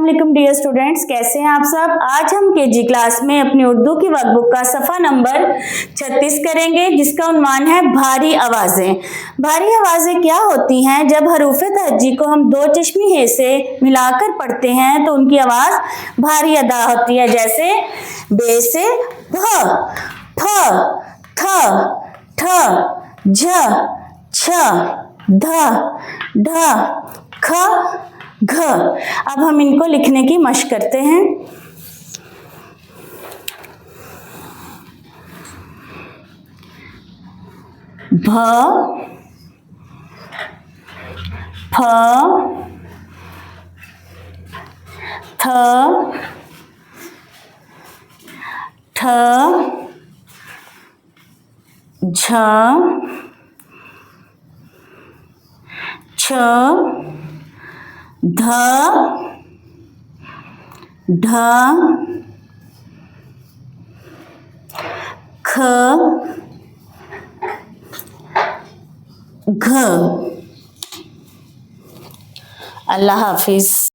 वालेकुम dear students, कैसे हैं आप सब। आज हम केजी क्लास में अपनी उर्दू की वर्कबुक का सफ़ा नंबर 36 करेंगे, जिसका उन्वान है भारी आवाज़ें। भारी आवाज़ें क्या होती हैं? जब हरूफ तहज्जी को हम दो चश्मी हे से मिलाकर पढ़ते हैं तो उनकी आवाज़ भारी अदा होती है। जैसे बे से भ, फ, थ, ठ, झ, छ, ध, ढ, ख, घ। अब हम इनको लिखने की मशक करते हैं। भ, फ, थ, ठ, झ, छ, ध, ढ, ख, घ। अल्लाह हाफिज।